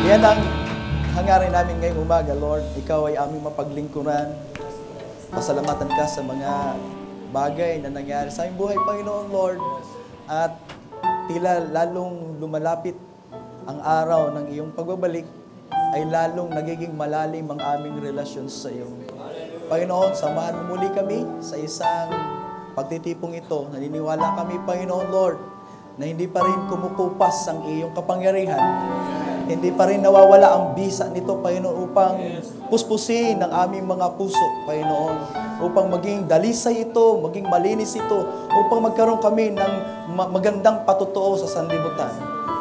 Yan ang hangarin namin ngayong umaga, Lord. Ikaw ay aming mapaglingkuran. Pasalamatan ka sa mga bagay na nangyari sa aming buhay, Panginoon, Lord. At tila lalong lumalapit ang araw ng iyong pagbabalik, ay lalong nagiging malalim ang aming relasyon sa iyo. Panginoon, samahan mo muli kami sa isang pagtitipong ito. Naniniwala kami, Panginoon, Lord, na hindi pa rin kumukupas ang iyong kapangyarihan. Hindi pa rin nawawala ang bisa nito, Panginoon, upang puspusin ang aming mga puso, Panginoon. Upang maging dalisay ito, maging malinis ito, upang magkaroon kami ng magandang patutuo sa sanlibutan.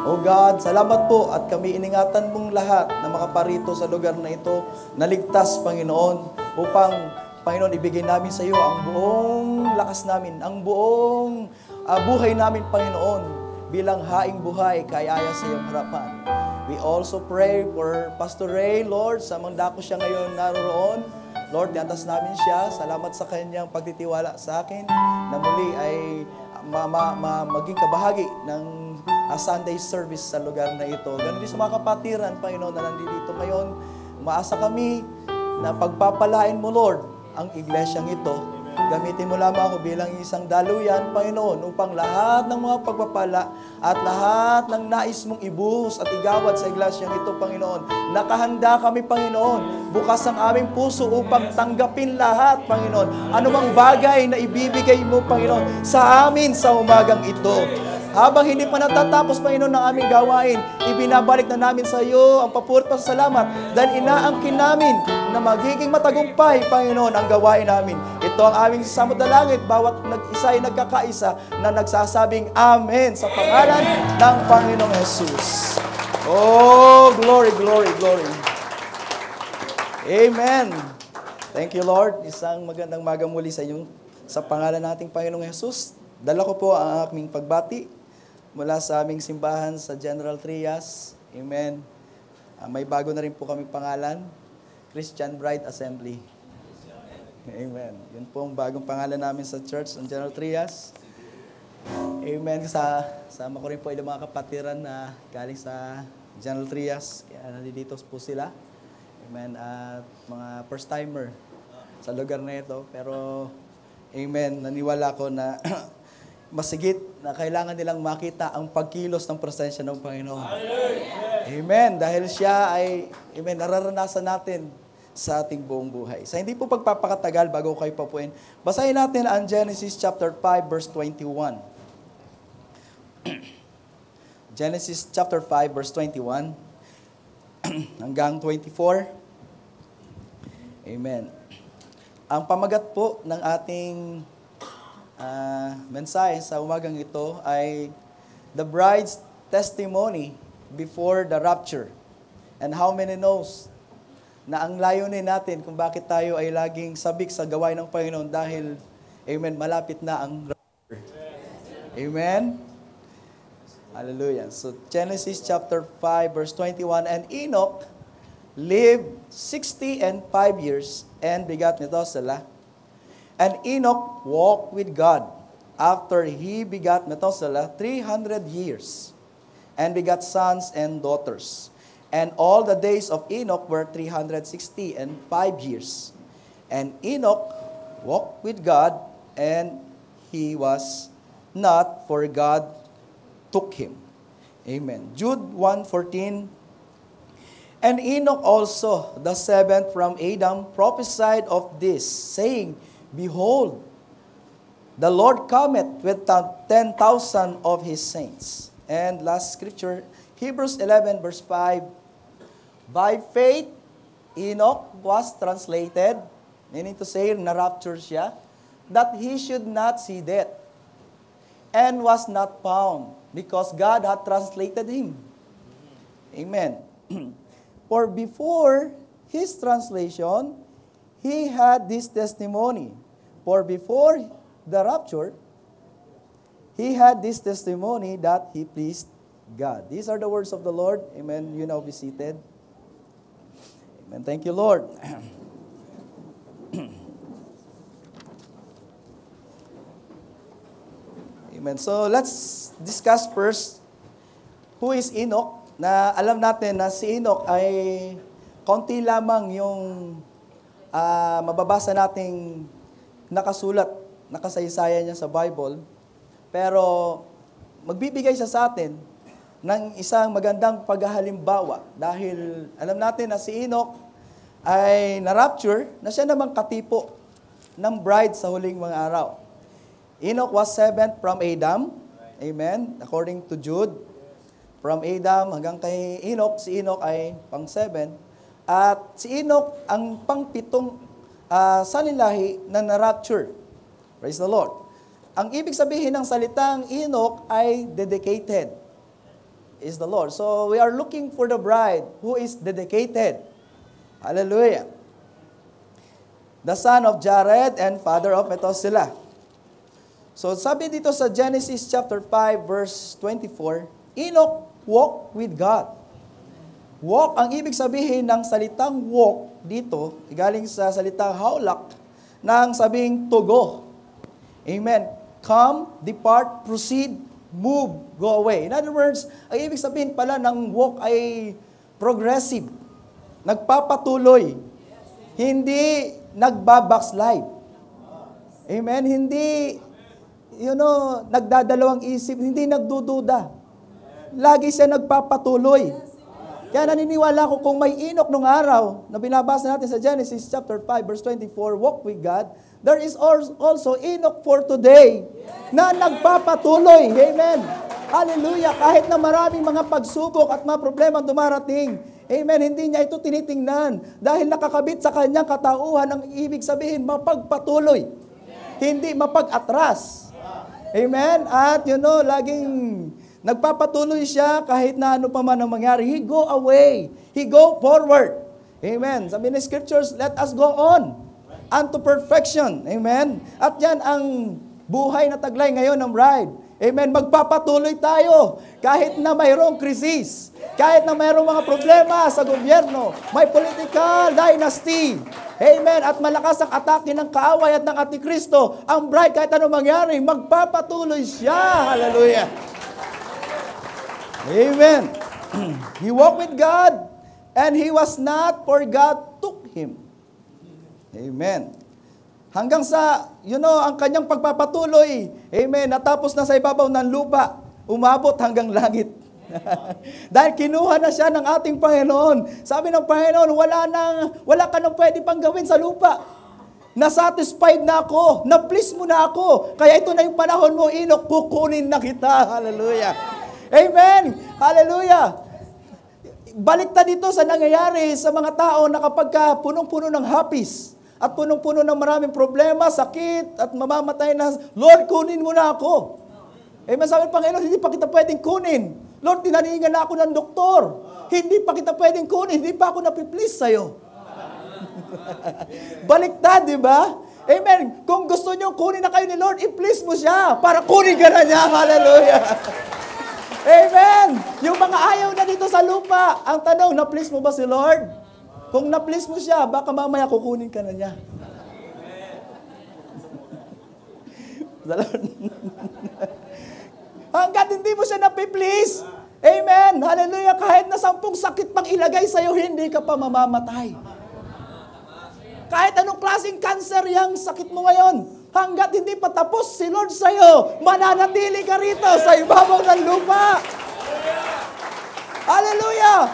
O God, salamat po at kami iningatan mong lahat na makaparito sa lugar na ito, naligtas, Panginoon, upang, Panginoon, ibigay namin sa iyo ang buong lakas namin, ang buong buhay namin, Panginoon, bilang haing buhay, kayaya sa iyong harapan. We also pray for Pastor Ray, Lord, sa mandako siya ngayon naroon. Lord, diantas namin siya. Salamat sa kanyang pagtitiwala sa akin na muli ay maging kabahagi ng Sunday service sa lugar na ito. Ganun din sa mga kapatiran, Panginoon, na nandito ngayon. Maasa kami na pagpapalain mo, Lord, ang iglesyang ito. Gamitin mo lamang ako bilang isang daluyan, Panginoon, upang lahat ng mga pagpapala at lahat ng nais mong ibuhos at igawad sa iglesyang ito, Panginoon. Nakahanda kami, Panginoon. Bukas ang aming puso upang tanggapin lahat, Panginoon. Anumang bagay na ibibigay mo, Panginoon, sa amin sa umagang ito. Habang hindi pa natatapos, Panginoon, ng aming gawain, ibinabalik na namin sa iyo ang papuri at salamat dahil inaangkin namin na magiging matagumpay, Panginoon, ang gawain namin. Ito ang aming sasamot na langit, bawat nag-isa ay nagkakaisa na nagsasabing Amen sa pangalan ng Panginoong Jesus. Oh, glory, glory, glory. Amen. Thank you, Lord. Isang magandang maga muli sa inyo sa pangalan nating Panginoong Jesus. Dala ko po ang aming pagbati mula sa aming simbahan sa General Trias. Amen. May bago na rin po kami pangalan, Christian Bride Assembly. Amen. Yun po ang bagong pangalan namin sa church, ang General Trias. Amen. Sama ko rin po ilang mga kapatiran na galing sa General Trias. Kaya nandito po sila. Amen. At mga first-timer sa lugar na ito. Pero, amen, naniwala ko na masigit na kailangan nilang makita ang pagkilos ng presensya ng Panginoon. Amen. Dahil siya ay, amen, nararanasan natin sa ating buong buhay. Sa hindi po pagpapakatagal, bago kayo papuin, basahin natin ang Genesis chapter 5, verse 21. Genesis chapter 5, verse 21 hanggang 24. Amen. Ang pamagat po ng ating mensahe sa umagang ito ay the bride's testimony before the rapture. And how many knows na ang layunin natin kung bakit tayo ay laging sabik sa gawain ng Panginoon dahil, amen, malapit na ang rapture. Amen? Hallelujah. So, Genesis chapter 5, verse 21, and Enoch lived 65 years and begat Methuselah. And Enoch walked with God after he begat Methuselah 300 years and begat sons and daughters. And all the days of Enoch were 365 years. And Enoch walked with God, and he was not, for God took him. Amen. Jude 1:14. And Enoch also, the seventh from Adam, prophesied of this, saying, Behold, the Lord cometh with 10,000 of his saints. And last scripture, Hebrews 11, verse 5. By faith, Enoch was translated, meaning to say, na-rapture siya, that he should not see death, and was not found, because God had translated him. Amen. For before his translation, he had this testimony. For before the rapture, he had this testimony that he pleased God. These are the words of the Lord. Amen. You now be seated. Amen. Thank you, Lord. Amen. So let's discuss first, who is Enoch? na alam natin na si Enoch ay konti lamang yung mababasa nating nakasulat, nakasaysayan niya sa Bible. Pero magbibigay siya sa atin ng isang magandang paghahalimbawa dahil alam natin na si Enoch ay na-rapture na siya namang katipo ng bride sa huling mga araw. Enoch was seventh from Adam. Amen. According to Jude. From Adam hanggang kay Enoch, si Enoch ay pang-7. At si Enoch ang pang-7 sanlilahi na na-rapture. Praise the Lord. Ang ibig sabihin ng salitang Enoch ay dedicated. Is the Lord. So we are looking for the bride who is dedicated. Hallelujah. The son of Jared and father of Methuselah. So sabi dito sa Genesis chapter 5 verse 24, Enoch walked with God. Walk, ang ibig sabihin ng salitang walk dito, galing sa salitang hawlak, ng sabing to go. Amen. Come, depart, proceed, move, go away. In other words, ang ibig sabihin pala ng walk ay progressive. Nagpapatuloy. Hindi nagbabackslide. Amen. Hindi, nagdadalawang isip, hindi nagdududa. Lagi siya nagpapatuloy. Kaya naniniwala ko kung may Enoch nung araw na binabasa natin sa Genesis chapter 5 verse 24, walk with God, there is also Enoch for today na nagpapatuloy. Amen. Hallelujah. Kahit na maraming mga pagsubok at mga problema dumarating, amen, hindi niya ito tinitingnan dahil nakakabit sa kanyang katauhan. Ang ibig sabihin, mapagpatuloy. Hindi mapag-atras. Amen. At laging nagpapatuloy siya kahit na ano pa man ang mangyari. He go away. He go forward. Amen. Sabi ni Scriptures, let us go on unto perfection. Amen. At yan ang buhay na taglay ngayon ng bride. Amen. Magpapatuloy tayo kahit na mayroong krisis. Kahit na mayroong mga problema sa gobyerno. May political dynasty. Amen. At malakas ang atake ng kaaway at ng Antikristo. Ang bride kahit anong mangyari, magpapatuloy siya. Hallelujah. Amen. He walked with God and he was not, for God took him. Amen. Hanggang sa, ang kanyang pagpapatuloy, amen, natapos na sa ibabaw ng lupa, umabot hanggang langit. Dahil kinuha na siya ng ating Panginoon. Sabi ng Panginoon, wala ka nang pwede pang gawin sa lupa. Na-satisfied na ako, na-please mo na ako. Kaya ito na yung panahon mo, Enoch, kukunin na kita. Hallelujah. Amen! Hallelujah! Baliktad dito sa nangyayari sa mga tao na kapag punong-puno ng hapis at punong-puno ng maraming problema, sakit at mamamatay na, Lord, kunin mo na ako. Amen. Sabi ng Panginoon, hindi pa kita pwedeng kunin. Lord, tinaningan na ako ng doktor. Hindi pa kita pwedeng kunin. Hindi pa ako napiplease sa'yo. Baliktad, di ba? Amen. Kung gusto nyo kunin na kayo ni Lord, i-please mo siya para kunin ka na niya. Hallelujah. Amen! Yung mga ayaw na dito sa lupa, ang tanong, na-please mo ba si Lord? Kung na-please mo siya, baka mamaya kukunin ka na niya. Hanggat hindi mo siya na-please, amen! Hallelujah! Kahit na 10 sakit pang ilagay sa'yo, hindi ka pa mamamatay. Kahit anong klaseng cancer yung sakit mo ngayon, hanggat hindi pa tapos si Lord sa'yo, mananatili ka rito sa ibabaw ng lupa. Hallelujah!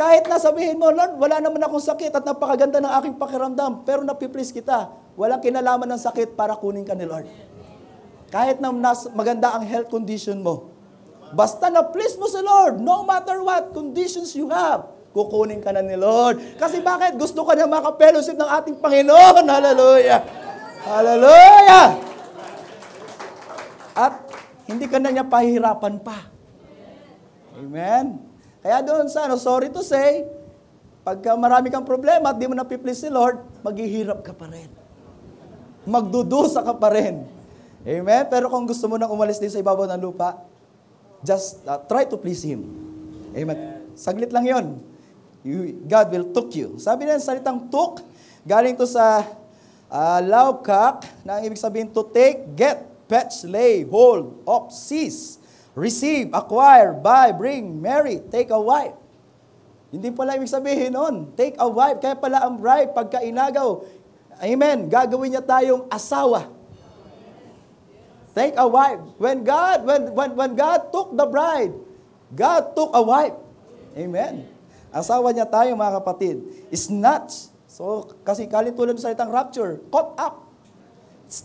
Kahit na sabihin mo, Lord, wala naman akong sakit at napakaganda ng aking pakiramdam, pero napiplease kita, walang kinalaman ng sakit para kunin ka ni Lord. Kahit na maganda ang health condition mo, basta na-please mo si Lord, no matter what conditions you have, kukunin ka na ni Lord. Kasi bakit? Gusto ka na maka-fellowship ng ating Panginoon. Hallelujah! Hallelujah! At hindi ka na niya pahihirapan pa. Amen? Kaya doon sorry to say, pagka marami kang problema at di mo napiplease si Lord, maghihirap ka pa rin. Magdudusa ka pa rin. Amen? Pero kung gusto mo nang umalis din sa ibabaw ng lupa, just try to please Him. Amen? Saglit lang yon. God will took you. Sabi na salitang took, galing to sa Laukak, na ang ibig sabihin to take, get, fetch, lay, hold, of, seize, receive, acquire, buy, bring, marry, take a wife. Hindi pala ibig sabihin nun, take a wife. Kaya pala ang bride, pagka inagaw, amen, gagawin niya tayong asawa. Take a wife. When God took the bride, God took a wife. Amen. Asawa niya tayo, mga kapatid. Snatch. So, kasi kalitulan sa salitang rapture, caught up. It's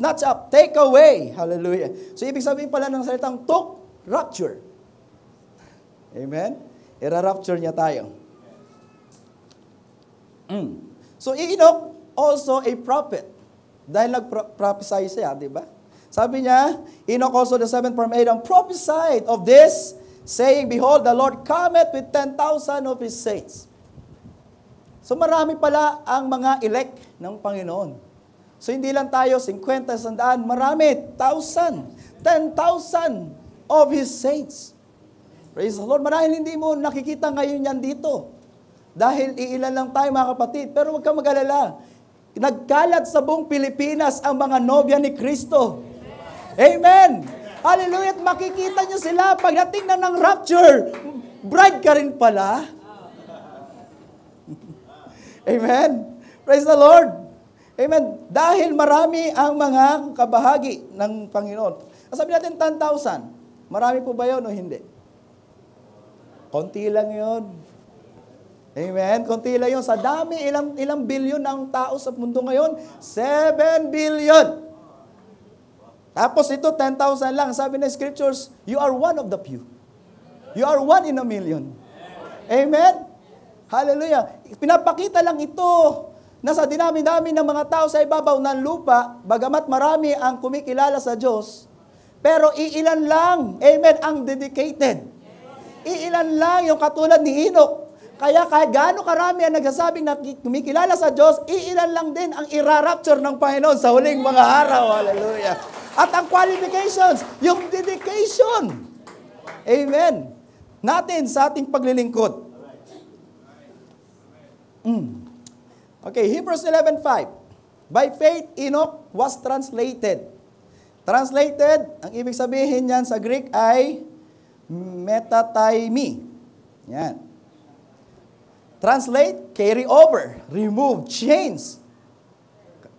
not up. Take away. Hallelujah. So, ibig sabihin pala ng salitang took, rapture. Amen. Ira-rapture niya tayo. So, Enoch also a prophet. Dahil nag-prophesy siya, di ba? Sabi niya, Enoch also the seventh from Adam prophesied of this, saying, Behold, the Lord cometh with 10,000 of His saints. So marami pala ang mga elect ng Panginoon. So hindi lang tayo 50, 100, marami, 1,000, 10,000 of His saints. Praise the Lord. Marahil hindi mo nakikita ngayon yan dito. Dahil iilan lang tayo, mga kapatid. Pero huwag kang mag-alala. Nagkalat sa buong Pilipinas ang mga nobya ni Kristo. Amen! Hallelujah! At makikita nyo sila pagdating na ng rapture. Bride ka rin pala. Amen! Praise the Lord! Amen! Dahil marami ang mga kabahagi ng Panginoon. Sabi natin 10,000. Marami po ba yun o hindi? Konti lang yun. Amen? Konti lang yun. Sa dami, ilang bilyon ang tao sa mundo ngayon? 7 billion. Tapos ito, 10,000 lang. Sabi ng scriptures, you are one of the few. You are one in a million. Amen? Hallelujah. Pinapakita lang ito na sa dinami-dami ng mga tao sa ibabaw ng lupa, bagamat marami ang kumikilala sa Diyos, pero iilan lang, amen, ang dedicated. Iilan lang yung katulad ni Enoch. Kaya kahit gaano karami ang nagsasabing na kumikilala sa Diyos, iilan lang din ang ira-rapture ng Panginoon sa huling mga araw. Hallelujah. At ang qualifications, yung dedication. Amen. Natin sa ating paglilingkod. Okay, Hebrews 11:5. By faith, Enoch was translated. Translated, ang ibig sabihin niyan sa Greek ay metataimi. Yan. Translate, carry over, remove, change.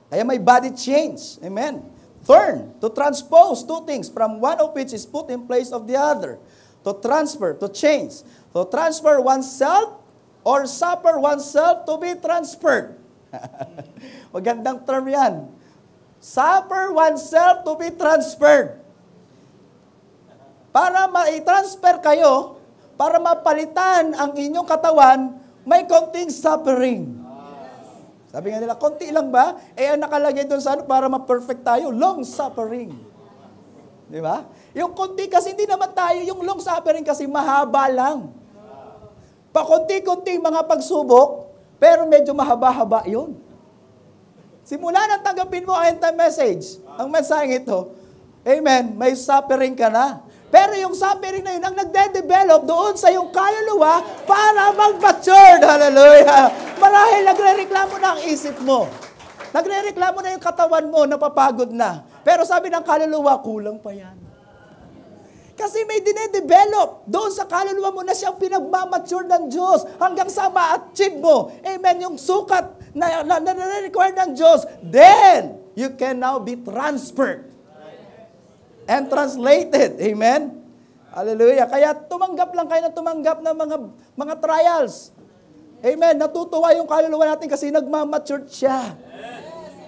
Kaya may body change. Amen. Turn, to transpose two things from one of which is put in place of the other. To transfer, to change. To transfer oneself or suffer oneself to be transferred. Magandang term yan. Suffer oneself to be transferred. Para ma-transfer kayo, para mapalitan ang inyong katawan, may konting suffering. Sabi nga nila, konti lang ba? Ang nakalagay doon sa para ma-perfect tayo, long suffering. Di ba? Yung konti kasi hindi naman tayo, yung long suffering kasi mahaba lang. Pakunti-kunting mga pagsubok, pero medyo mahaba-haba yun. Simula nang tanggapin mo ang end-time message, ang mensaheng ito, amen, may suffering ka na. Pero yung suffering na yun, ang nagde-develop doon sa iyong kaluluwa para mag-matured. Hallelujah! Marahil nagre-reklamo na ang isip mo. Nagre-reklamo na yung katawan mo, napapagod na. Pero sabi ng kaluluwa, kulang pa yan. Kasi may dine-develop doon sa kaluluwa mo na siyang pinagmamature ng Diyos hanggang sa ma-achieve mo. Amen. Yung sukat na require ng Diyos, then you can now be transferred and translated. Amen. Hallelujah. Kaya tumanggap lang kayo na tumanggap ng mga trials. Amen. Natutuwa yung kaluluwa natin kasi nagmamature siya.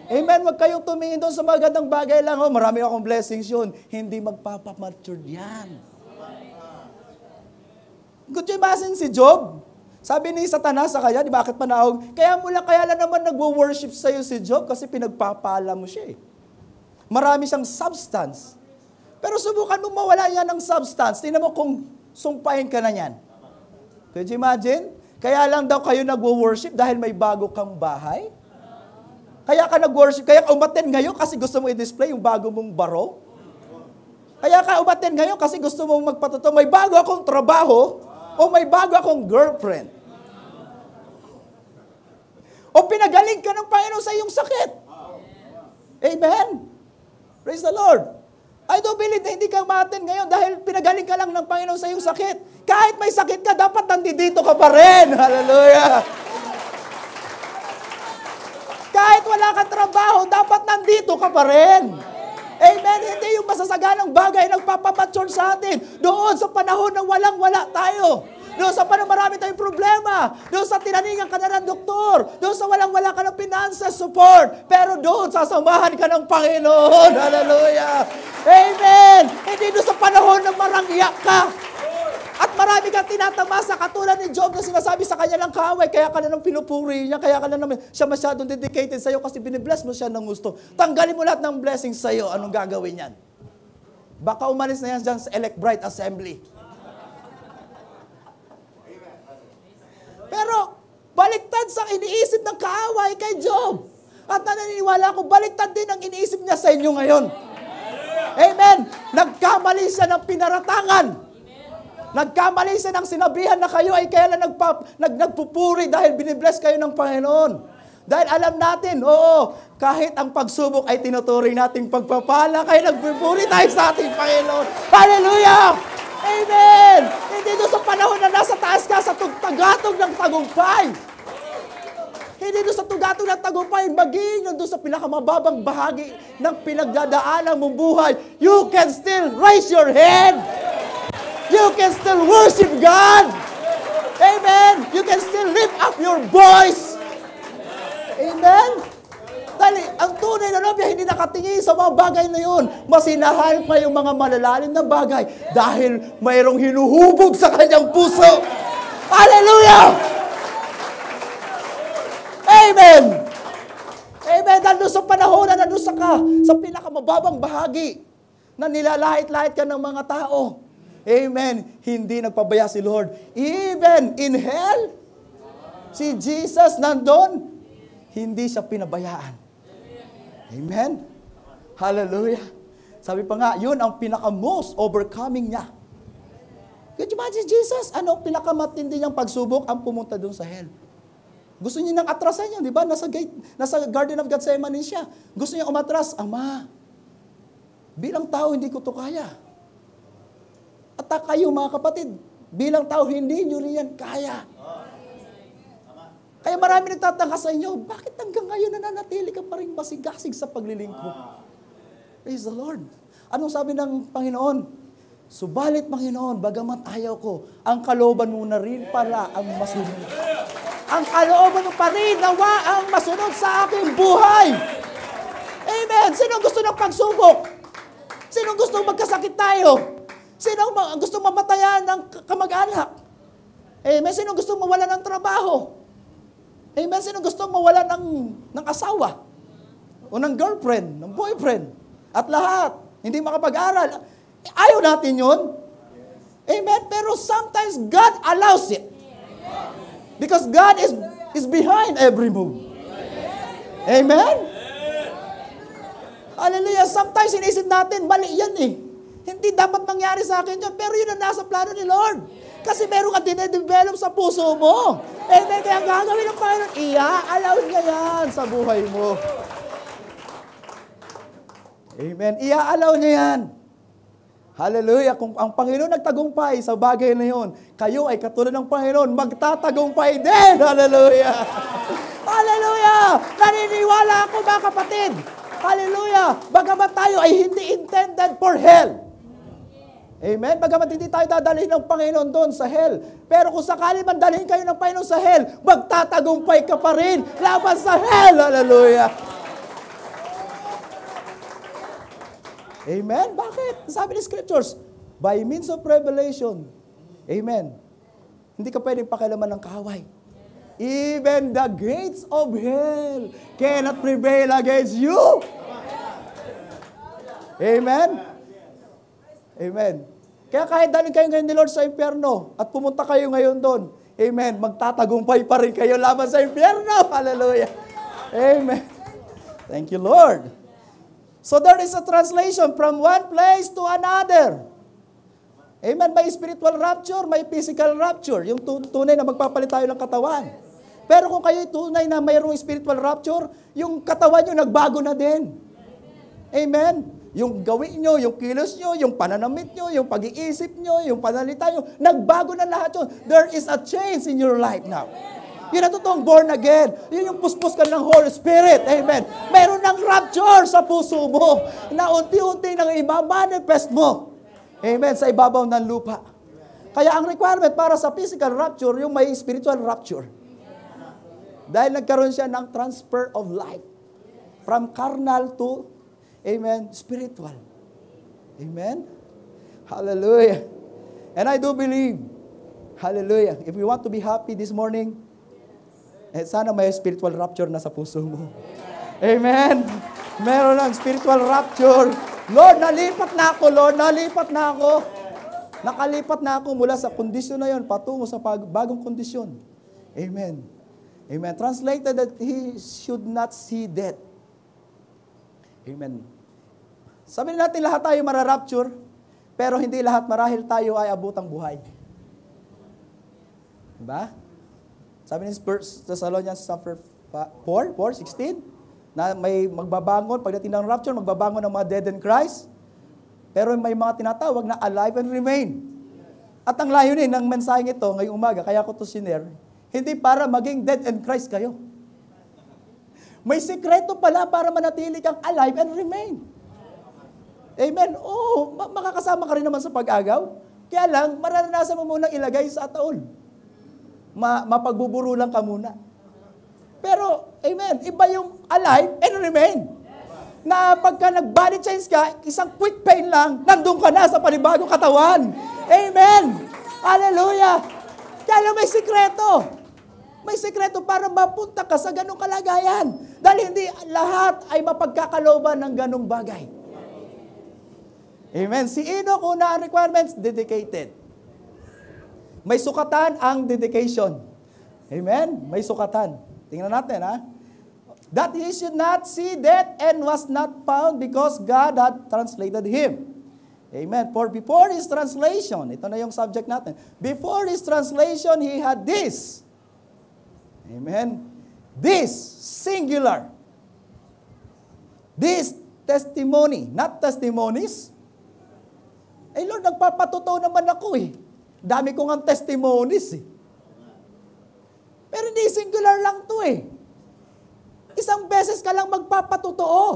Amen. Huwag kayong tumingin doon sa magandang bagay lang. Oh, marami akong blessings yun. Hindi magpapamature yan. Could you imagine si Job? Sabi ni Satanas sa kanya, di bakit panahog? Kaya lang naman nagwo-worship sa'yo si Job kasi pinagpapala mo siya eh. Marami siyang substance. Pero subukan mo mawala yan ng substance. Tingnan mo kung sumpahin ka na yan. Could you imagine? Kaya lang daw kayo nagwo-worship dahil may bago kang bahay? Kaya ka nag-worship, kaya ka umaten ngayon kasi gusto mo i-display yung bago mong baro? Kaya ka umaten ngayon kasi gusto mong magpatotoo, may bago akong trabaho o may bago akong girlfriend. O pinagaling ka ng Panginoon sa iyong sakit. Amen. Praise the Lord. I don't believe na hindi ka umaten ngayon dahil pinagaling ka lang ng Panginoon sa iyong sakit. Kahit may sakit ka, dapat nandito ka pa rin. Hallelujah! Kahit wala kang trabaho, dapat nandito ka pa rin. Amen? Hindi yung masasaganang bagay nagpapamature sa atin. Doon sa panahon na walang-wala tayo. Doon sa panahon marami tayong problema. Doon sa tinaningan ka na ng doktor. Doon sa walang-wala ka ng finances support. Pero doon, sasamahan ka ng Panginoon. Hallelujah! Amen! Hindi doon sa panahon na marangyak ka. At marami kang tinatamasa, katulad ni Job na sinasabi sa kanya lang kaaway, kaya ka na nang pinupuri niya, kaya ka na naman siya masyadong dedicated sa'yo kasi binibless mo siya ng gusto. Tanggalin mo lahat ng blessings sa'yo, anong gagawin yan? Baka umalis na yan dyan sa Elect Bright Assembly. Pero, baliktad sa iniisip ng kaaway kay Job. At naniniwala ko, baliktad din ang iniisip niya sa inyo ngayon. Amen! Nagkamali siya ng pinaratangan. Nagkamali siya ng sinabihan na kayo ay kaya lang nagpupuri dahil binibless kayo ng Panginoon. Dahil alam natin, oo, kahit ang pagsubok ay tinuturing nating pagpapala, kaya nagpupuri tayo sa ating Panginoon. Hallelujah! Amen! Hindi doon sa panahon na nasa taas ka sa tugatog ng tagumpay. Hindi doon sa tugatog ng tagumpay, maging doon sa pinakamababang bahagi ng pinagdadaanan mong buhay. You can still raise your head. You can still worship God. Amen. You can still lift up your voice. Amen. Dahil ang tunay na nobya hindi nakatingin sa mga bagay na yun. Masinahan pa yung mga malalalim na bagay dahil mayroong hinuhubog sa kanyang puso. Hallelujah! Amen. Amen. Dahil sa panahon na nandun sa pinakamababang bahagi na nilalait-lait ka ng mga tao. Amen. Hindi nagpabaya si Lord. Even in hell, si Jesus nandun, hindi siya pinabayaan. Amen. Hallelujah. Sabi pa nga, yun ang pinaka-most overcoming niya. Could you imagine Jesus? Ano pinakamatindi niyang pagsubok ang pumunta dun sa hell? Gusto niya nang atrasan niya, di ba? Nasa Garden of Gethsemane siya. Gusto niya umatras, Ama, bilang tao hindi ko to kaya. At kayo mga kapatid, bilang tao, hindi nyo rin yan kaya. Kaya marami nagtataka sa inyo, bakit hanggang ngayon nananatili ka pa rin masigasig sa paglilingkod? Praise the Lord. Anong sabi ng Panginoon? Subalit, Panginoon, bagamat ayaw ko, ang kalooban mo na rin pala ang masunod. Ang kalooban mo pa rin, nawa ang masunod sa aking buhay. Amen. Sino gusto ng pagsubok? Sino gusto magkasakit tayo? Sino gusto mamatayan ng kamag-anak? Amen. Sino gusto mawala ng trabaho? Amen. Sino gusto mawala ng asawa? O ng girlfriend, ng boyfriend? At lahat. Hindi makapag-aral. Ayaw natin yun. Amen. Pero sometimes God allows it. Because God is behind every move. Amen. Hallelujah. Sometimes inisip natin, mali yan eh. Hindi dapat mangyari sa akin yun, pero yun ang nasa plano ni Lord. Kasi meron ka dinedevelop sa puso mo. Amen. Kaya gagawin ng Panginoon, ia-allow niya yan sa buhay mo. Amen. Ia-allow niya yan. Hallelujah. Kung ang Panginoon nagtagumpay sa bagay na yun, kayo ay katulad ng Panginoon, magtatagumpay din. Hallelujah. Hallelujah. Naniniwala ako mga kapatid. Hallelujah. Bagamat tayo ay hindi intended for hell. Amen? Bagamat hindi tayo dadalhin ng Panginoon doon sa hell. Pero kung sakali man dalhin kayo ng Panginoon sa hell, magtatagumpay ka pa rin laban sa hell. Hallelujah. Amen? Bakit? Sabi ni Scriptures, by means of revelation. Amen. Hindi ka pwedeng pakialaman ng kaaway. Even the gates of hell cannot prevail against you. Amen? Amen. Kaya kahit dalhin kayo ngayon ni Lord sa impyerno at pumunta kayo ngayon doon, amen, magtatagumpay pa rin kayo laban sa impyerno. Hallelujah. Amen. Thank you, Lord. So there is a translation from one place to another. Amen. May spiritual rapture, may physical rapture. Yung tunay na magpapalit tayo ng katawan. Pero kung kayo tunay na mayroong spiritual rapture, yung katawan nyo nagbago na din. Amen. Yung gawin nyo, yung kilos nyo, yung pananamit nyo, yung pag-iisip nyo, yung panalita nyo, nagbago na lahat yun. There is a change in your life now. Yun ang totoong born again. Yun yung puspos ka ng Holy Spirit. Amen. Mayroon ng rapture sa puso mo na unti-unti nang imamanifest mo. Amen. Sa ibabaw ng lupa. Kaya ang requirement para sa physical rapture, yung may spiritual rapture. Dahil nagkaroon siya ng transfer of life. From carnal to amen, spiritual. Amen? Hallelujah. And I do believe, hallelujah, if we want to be happy this morning, sana may spiritual rapture na sa puso mo. Amen? Meron ng spiritual rapture. Lord, nalipat na ako, Lord, nalipat na ako. Nakalipat na ako mula sa kondisyon na yon patungo sa bagong kondisyon. Amen. Amen. Translated that he should not see death. Amen. Sabi natin lahat tayo mararapture, pero hindi lahat marahil tayo ay abutang buhay. Diba? Sabi ni 1 Thessalonians 4:16, na may magbabangon, pagdating ng rapture, magbabangon ng mga dead in Christ, pero may mga tinatawag na alive and remain. At ang layunin ng mensaheng ito ngayong umaga, kaya ko ito sinare, hindi para maging dead in Christ kayo. May sikreto pala para manatili kang alive and remain. Amen. Oo, makakasama ka rin naman sa pag-agaw. Kaya lang, mararanasan mo munang ilagay sa ataol. Mapagbuburo lang ka muna. Pero, amen, iba yung alive and remain. Na pagka nag-body change ka, isang quick pain lang, nandun ka na sa panibagong katawan. Amen. Hallelujah. Kaya lang may sikreto. May sikreto para mapunta ka sa ganong kalagayan. Dahil hindi lahat ay mapagkakalooban ng ganong bagay. Amen. Si Enoch, una ang requirements, dedicated. May sukatan ang dedication. Amen. May sukatan. Tingnan natin, ha? That he should not see death and was not found because God had translated him. Amen. For before his translation, ito na yung subject natin. Before his translation, he had this. Amen. This, singular. This testimony, not testimonies. Eh Lord, nagpapatotoo naman ako eh. Dami ko nga testimonies eh. Pero hindi singular lang to eh. Isang beses ka lang magpapatotoo.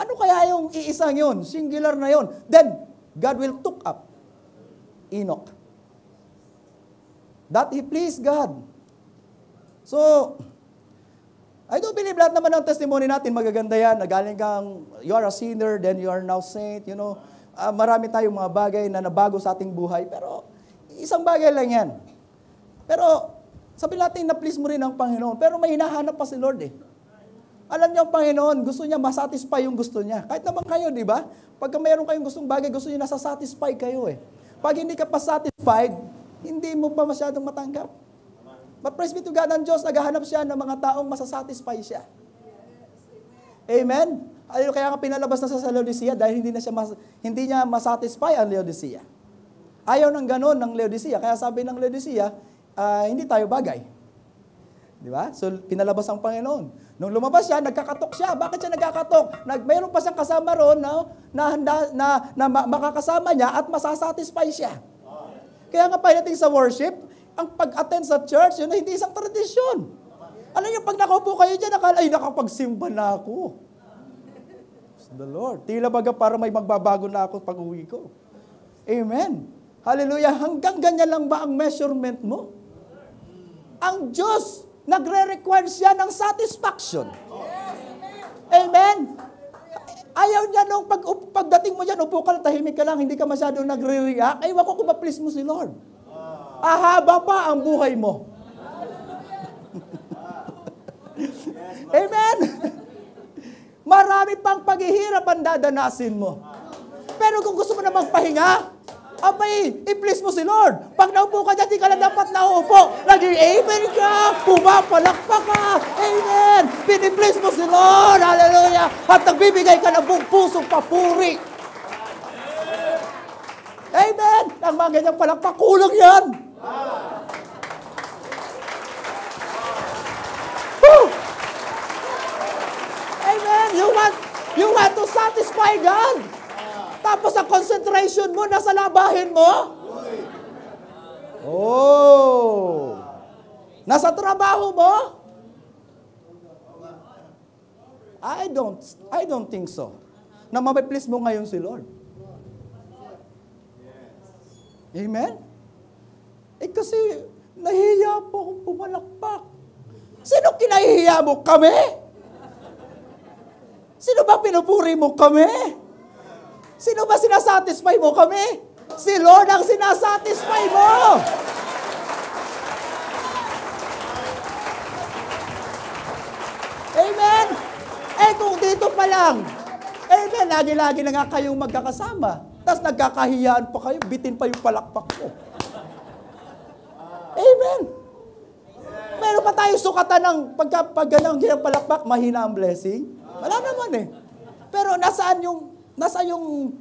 Ano kaya yung iisang yun? Singular na yun. Then, God will took up Enoch. That he pleased God. So, I do believe lahat naman ng testimony natin, magaganda yan. Nagaling kang, you are a sinner, then you are now saint, you know. Marami tayong mga bagay na nabago sa ating buhay. Pero, isang bagay lang yan. Pero, sabi natin na please mo rin ang Panginoon. Pero may hinahanap pa si Lord eh. Alam niyo ang Panginoon, gusto niya masatisfy yung gusto niya. Kahit naman kayo, di ba? Pagka mayroon kayong gustong bagay, gusto niya nasasatisfy kayo eh. Pag hindi ka pa satisfied, hindi mo pa masyadong matanggap. But praise be to God, ang Diyos, naghahanap siya ng mga taong masasatisfy siya. Amen? Kaya nga pinalabas na sa Laodicea dahil hindi niya masatisfy ang Laodicea. Ayaw ng ganon ng Laodicea. Kaya sabi ng Laodicea, hindi tayo bagay. Di ba? So, pinalabas ang Panginoon. Nung lumabas siya, nagkakatok siya. Bakit siya nagkakatok? Mayroon pa siyang kasama roon na makakasama niya at masasatisfy siya. Kaya nga pagdating sa worship, ang pag-attend sa church, yun hindi isang tradisyon. Alam niyo, pag nakaupo kayo dyan, nakapagsimba na ako. The Lord. Tila baga para may magbabago na ako pag uwi ko. Amen. Hallelujah. Hanggang ganyan lang ba ang measurement mo? Ang Diyos, nagre-require siya ng satisfaction. Amen. Ayaw niya nung pagdating mo dyan, upo ka lang, tahimik ka lang, hindi ka masyadong nagre-react. Ay, wako kung ma-please mo si Lord. Ahaba pa ang buhay mo. Amen. Marami pang paghihirap ang dadanasin mo. Pero kung gusto mo na magpahinga, abay, i-please mo si Lord. Pag naupo ka dyan, di ka lang dapat naupo. Nag-i-amen ka, pumapalakpak ka. Amen. Pini-please mo si Lord. Hallelujah. At nagbibigay ka ng buong pusong papuri. Amen. Ang mga ganyang palakpak, kulang yan. Woo! Amen. You want to to satisfy God. Tapos ang concentration mo, nasa labahin mo. Oh. Nasa trabaho mo. I don't think so. Na ma-please mo ngayon si Lord. Amen? Kasi nahihiya po akong pumalakpak. Sino kinahihiya mo? Kami? Sino ba pinupuri mo? Kami? Sino ba sinasatisfy mo? Kami? Si Lord ang sinasatisfy mo. Amen? Kung dito pa lang, amen, lagi-lagi na nga kayong magkakasama. Tapos nagkakahiyaan pa kayo, bitin pa yung palakpak ko. Amen. Meron pa tayo sukatan ng pagganang palakpak, mahina ang blessing. Wala naman eh. Pero nasaan yung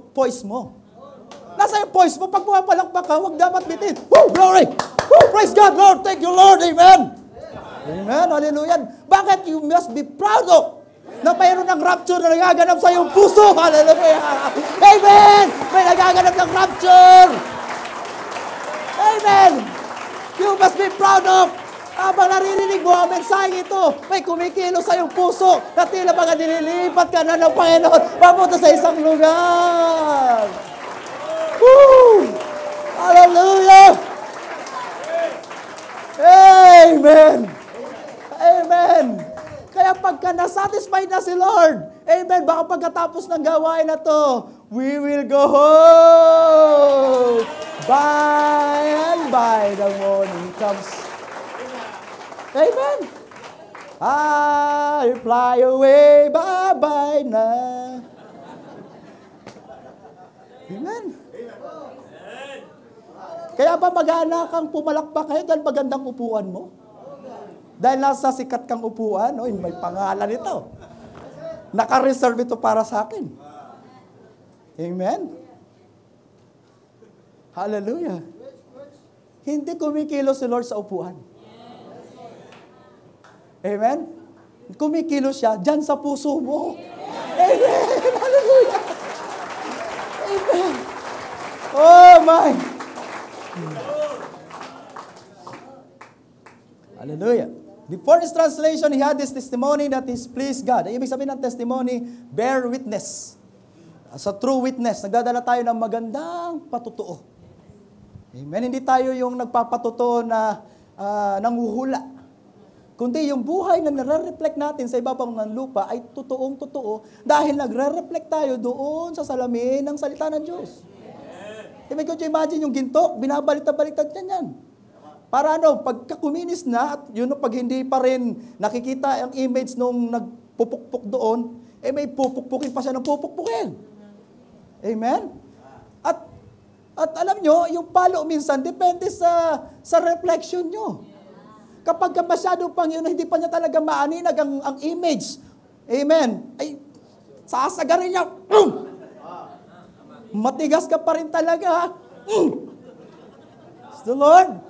poise mo? Nasaan yung poise mo? Pag pumapalakpak ka, huwag dapat bitin. Woo! Glory! Woo! Praise God, Lord! Thank you, Lord! Amen! Amen! Hallelujah! Bakit you must be proud of na mayroon ng rapture na nagaganap sa iyong puso? Hallelujah! Amen! May nagaganap ng rapture! Amen! You must be proud of. Habang naririnig mo ang mensahe ito, may kumikilo sa iyong puso na tila mga nililipat ka na ng Panginoon papunta sa isang lugar. Woo! Hallelujah! Amen! Amen! Kaya pagka nasatisfied na si Lord, amen, baka pagkatapos ng gawain na to, we will go home. By and by the morning comes. Amen. I'll fly away, bye-bye na. Amen. Kaya ba mag-anak kang pumalakpak kayo dahil magandang upuan mo? Dahil nasa sikat kang upuan, may pangalan ito. Naka-reserve ito para sa akin. Amen? Hallelujah. Hindi kumikilos si Lord sa upuan. Amen? Kumikilos siya dyan sa puso mo. Amen! Hallelujah! Amen! Oh my! Hallelujah! Before his translation, he had this testimony that is pleased God. Ibig sabihin ng testimony, bear witness. As a true witness, nagdadala tayo ng magandang patutuo. Amen? Hindi tayo yung nagpapatutuo na nanguhula. Kundi yung buhay na nare-reflect natin sa ibabaw ng lupa ay totoong-totoo dahil nagre-reflect tayo doon sa salamin ng salita ng Diyos. Ibig ko imagine yung ginto, binabaliktad-baliktad niya yan. Para pagka kuminis na, at yun pag hindi pa rin nakikita ang image nung nagpupukpuk doon, may pupukpukin pa siya ng pupukpukin. Amen? At alam nyo, yung palo minsan, depende sa reflection nyo. Kapag masyadong Panginoon, hindi pa niya talaga maaninag ang image. Amen? Ay, sasagarin niya. Matigas ka pa rin talaga. It's the Lord.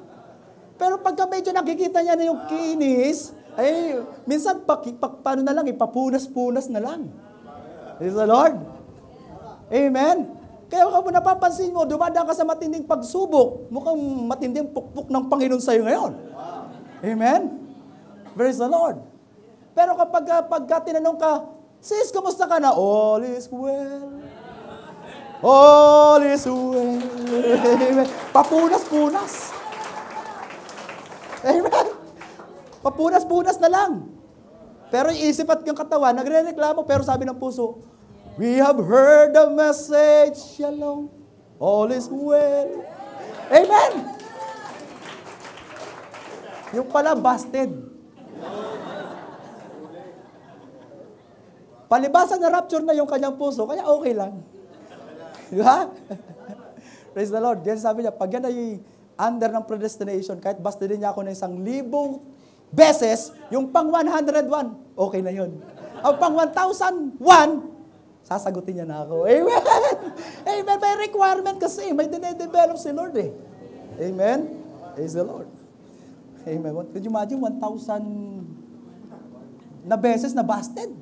Pero pagka medyo nakikita niya na yung kinis, ay, minsan, paano na lang, ipapunas-punas na lang. It's the Lord. Amen? Kaya kung napapansin mo, dumadaan ka sa matinding pagsubok, mukhang matinding pukpuk ng Panginoon sa'yo ngayon. Amen? Praise the Lord. Pero kapag tinanong ka, sis, kumusta ka na? All is well. All is well. Amen. Papunas-punas. Amen? Papunas-punas na lang. Pero yung isip at yung katawan, nagre-reklamo, pero sabi ng puso, we have heard the message, shalom, all is well. Amen? Yung pala, busted. Palibasan na rapture na yung kanyang puso, kaya okay lang. Diba? Praise the Lord. Yan sabi niya, pag yan ay under ng predestination, kahit busted niya ako ng 1,000 beses, yung pang 101, okay na yun. Ang pang 1,001, sasagutin niya na ako. Amen! Amen! May requirement kasi. May dinedevelop si Lord eh. Amen? Praise the Lord. Amen. Could you imagine 1,000 na beses na busted?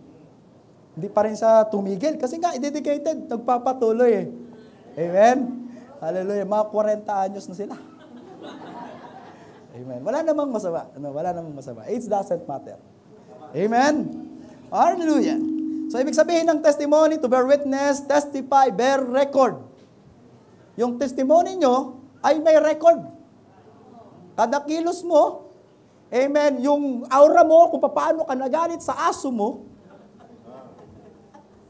Hindi pa rin siya tumigil. Kasi nga, dedicated, nagpapatuloy eh. Amen? Hallelujah. Mga 40 anyos na sila. Amen. Wala namang masama. Wala namang masama. Age doesn't matter. Amen? Hallelujah. So, ibig sabihin ng testimony, to bear witness, testify, bear record. Yung testimony nyo ay may record. Kada kilos mo, amen, yung aura mo, kung paano ka nagalit sa aso mo,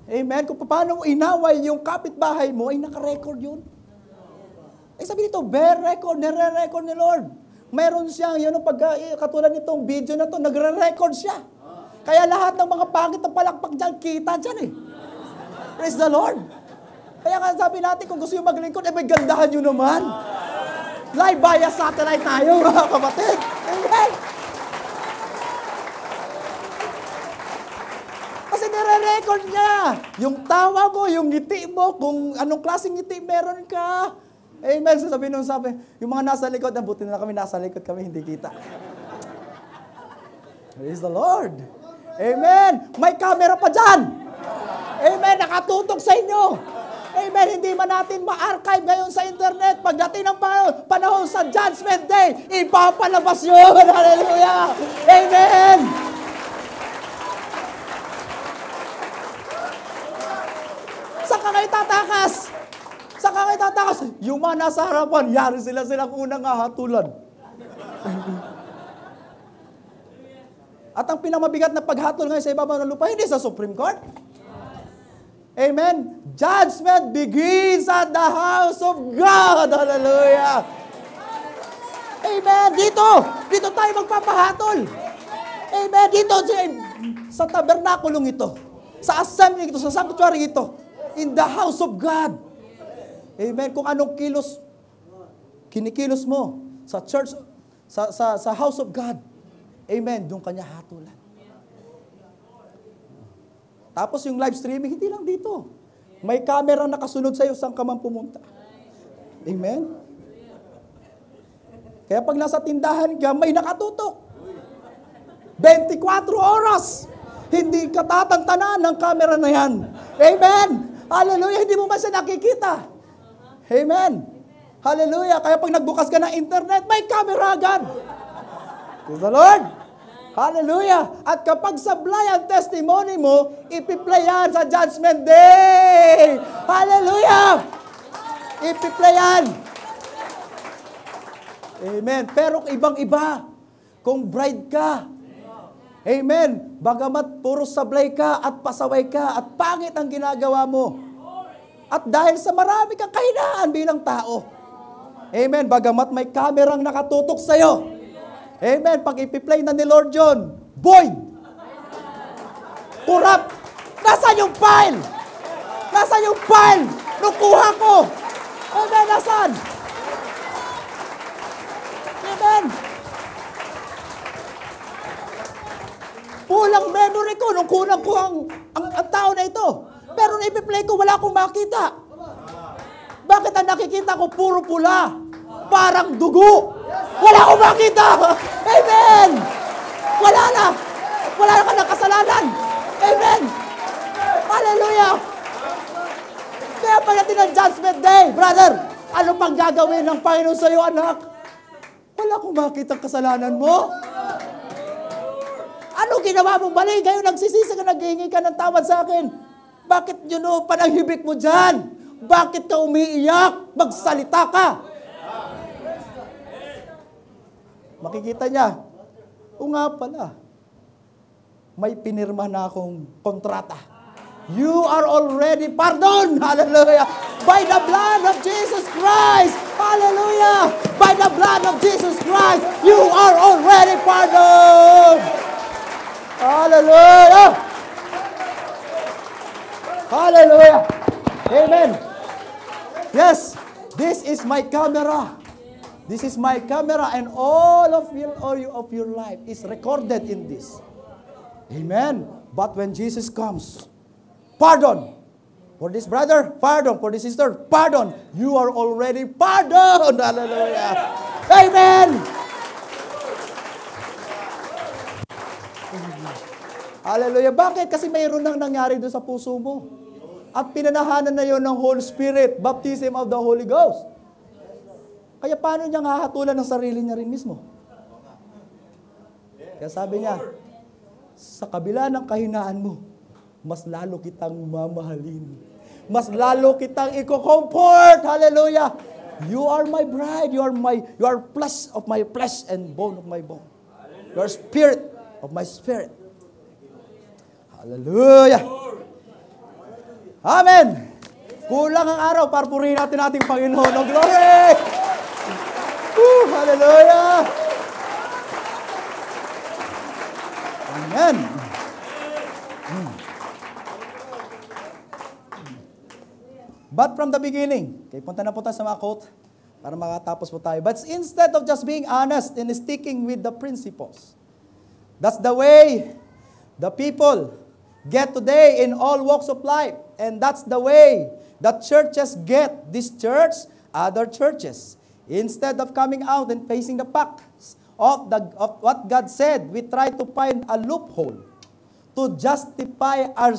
amen, kung paano mo inaway yung kapitbahay mo, ay naka-record yun. Sabi dito, bear record, nire-record ni Lord. Meron siyang, yun, katulad nitong video na to, nagre-record siya. Kaya lahat ng mga pangit na palakpak dyan, kita dyan eh. Praise the Lord. Kaya nga sabi natin, kung gusto yung maglingkod, may gandahan nyo naman. Live via satellite tayo, mga kapatid. Amen. Kasi nire-record niya. Yung tawa mo, yung ngiti mo, kung anong klaseng ngiti meron ka. Amen. So sabi, yung mga nasa likod, buti na kami nasa likod kami, hindi kita. Praise the Lord. Amen. May camera pa dyan. Amen. Nakatutok sa inyo. Amen. Hindi man natin ma-archive ngayon sa internet. Pagdating ng panahon sa Judgment Day, ipapalabas yun. Hallelujah. Amen. Saan ka kayo tatakas? Saan ka kayo tatakas? Yung mga nasa harapan, yari silang unang hahatulan. At ang pinamabigat na paghatol ngayon sa ibabaw ng lupa, hindi sa Supreme Court. Amen. Judgment begins at the house of God. Hallelujah. Amen. Dito tayo magpapahatol. Amen. Dito sa tabernakulong ito, sa assembly ito, sa sanctuary ito, in the house of God. Amen. Kung anong kinikilos mo sa church, sa house of God. Amen. Doon kanya hatulan. Tapos yung live streaming, hindi lang dito. May camera nakasunod sa iyo saan ka man pumunta. Amen? Kaya pag nasa tindahan ka, may nakatutok. 24 oras. Hindi ka tatantanan ng camera na yan. Amen? Hallelujah. Hindi mo man siya nakikita. Amen? Hallelujah. Kaya pag nagbukas ka ng internet, may camera agad. Praise the Lord. Hallelujah. At kapag sablay ang testimony mo, ipi-play yan sa Judgment Day. Hallelujah. Ipi-play yan. Amen. Pero ibang-iba. Kung bride ka. Amen. Bagamat puro sablay ka at pasaway ka at pangit ang ginagawa mo. At dahil sa marami kang kahinaan bilang tao. Amen. Bagamat may kamerang nakatutok sa'yo. Amen. Pag ipi-play na ni Lord John, void. Corrupt. Nasaan yung file? Nasaan yung file? Nukuha ko. Amen. Nasaan? Amen. Pulang memory ko nung kunang ko ang tao na ito. Pero nung ipi-play ko, wala akong makita. Bakit ang nakikita ko puro pula? Parang dugo. Wala akong makita. Amen. Wala na. Wala na ka ng kasalanan. Amen. Hallelujah. Kaya pagdating ng Judgment Day, brother, ano pang gagawin ng Panginoon sa iyo, anak? Wala akong makita ang kasalanan mo. Ano ginawa mong mali? Ngayon nagsisisi ka, naghihingi ka ng tawad sa akin. Bakit yun o, pananghibik mo dyan? Bakit ka umiiyak? Magsalita ka. Makikita niya, o nga pala, may pinirma na akong kontrata. You are already pardoned. Hallelujah. By the blood of Jesus Christ. Hallelujah. By the blood of Jesus Christ, you are already pardoned. Hallelujah. Hallelujah. Amen. Yes, this is my camera. This is my camera, and all of your life is recorded in this. Amen. But when Jesus comes, pardon for this brother, pardon for this sister, pardon. You are already pardoned. Hallelujah. Amen. Hallelujah. Bakit? Kasi mayroon nang nangyari doon sa puso mo. At pinanahanan na yon ng Holy Spirit, baptism of the Holy Ghost. Kaya paano niya hahatulan ng sarili niya rin mismo? Kaya sabi niya, sa kabila ng kahinaan mo, mas lalo kitang mamahalin. Mas lalo kitang i-comfort. Hallelujah. You are my bride. You are flesh of my flesh and bone of my bone. You are spirit of my spirit. Hallelujah. Amen. Kulang ang araw para purihin natin ating Panginoon. Oh, glory! Hallelujah! Amen. But from the beginning, okay, punta na po tayo sa mga quote para makatapos po tayo. But instead of just being honest and sticking with the principles, that's the way the people get today in all walks of life. And that's the way that churches get. This church, other churches. Instead of coming out and facing the facts of what God said, we try to find a loophole to justify our